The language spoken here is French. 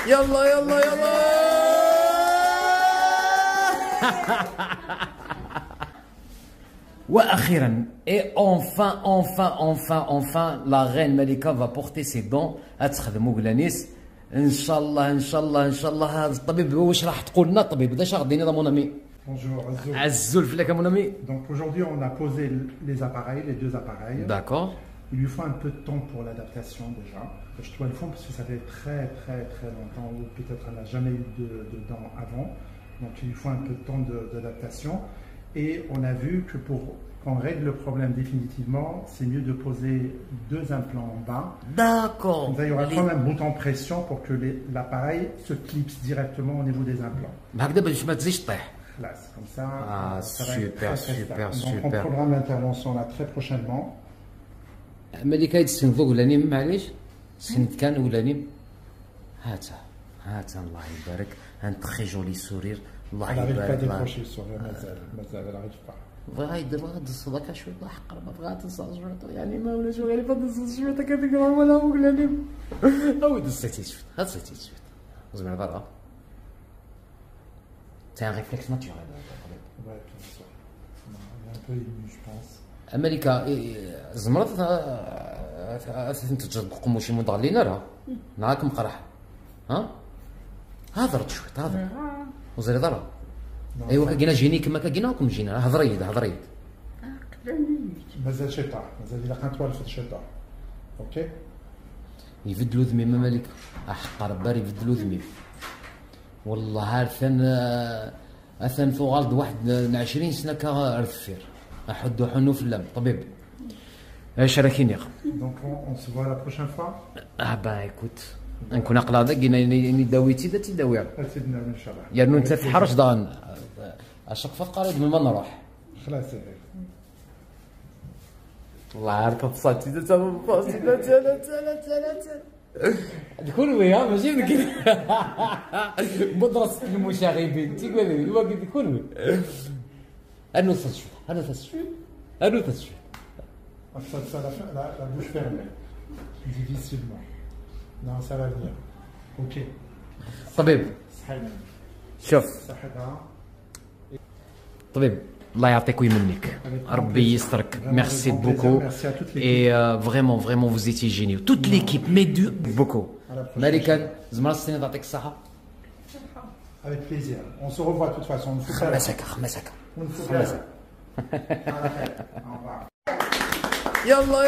يلا يلا يلا. واخيرا et enfin la reine Malika va porter ses dents. غتخدموا كلانيس ان شاء الله ان شاء الله ان شاء الله. هذا الطبيب واش راح تقول لنا الطبيب؟ واش غدينا مون امي؟ Bonjour Azzoul. عزول فيك mon ami. Donc aujourd'hui on a posé les appareils, les deux appareils. D'accord. Il lui faut un peu de temps pour l'adaptation déjà. Je dois le fond parce que ça fait très longtemps ou peut-être elle n'a jamais eu de dents avant. Donc il lui faut un peu de temps d'adaptation. Et on a vu que pour qu'on règle le problème définitivement, c'est mieux de poser deux implants en bas. D'accord. Comme ça, il y aura quand même un bouton pression pour que l'appareil se clipse directement au niveau des implants. هكذا باش ما تزيدش طيح. Là, c'est comme ça. Ça va super, être très super, stable. Donc on super. programme l'intervention là très prochainement. ملكة يتسنفوك ولا نيم معليش سنت كان ولا نيم. هاتا الله يبارك. ان تخي جولي سورير الله Elle n'arrive pas à يبارك. décrocher sur le Mazel, elle n'arrive pas. بغا يدير بغا تدز صداك شويه الله يحقر ما بغا تدز شويه يعني ما ولا شو غير تدز شويه كيفك ولا ولا نيم. او دزيتي شويه هاد دزيتي شويه زعما برا. C'est un réflexe naturel. Ouais, bien sûr. Non, il est un peu ému, je pense. امريكا زمرت تجربكم شي مضغلين راه معاكم قرح ها هضرت شويه هضر وزير ضرب. ايوا كاينه جيني كما كايناكم جينا هضريد مازال شتاء مازال إلا كان طوال في الشتاء. اوكي. يبدلوا ذميم ملك احق ربار يبدلوا ذميم والله اثن فوق غلط واحد 20 سنه كغرفير احد حنو في اللم طبيب ايش راكين يا Donc on se voit la prochaine fois. با ايكوت نكون اقلاده كاين داويتي دا تداوي سيدنا ان شاء الله. يا انت في حرش دان اشق فقريب من ما نروح خلاص. الله عارف فصلتي انت فاصل تكون ويا ماشي ذيك مدرسة المشاغبين تيقول لي هو تكون وي انو تصشف Ça, la bouche fermée. Difficilement. Non, ça va venir. Ok. طبيب شوف صحتها. طبيب الله يعطيك ويمنك ربي يسترك ميرسي بوكو اي فريمون vous étiez géniaux toute l'équipe mais du beaucoup ملكا زمرا السنين تعطيك الصحة. Avec plaisir. On se revoit de toute façon. خمسك On ne fout pas. Au revoir. يلا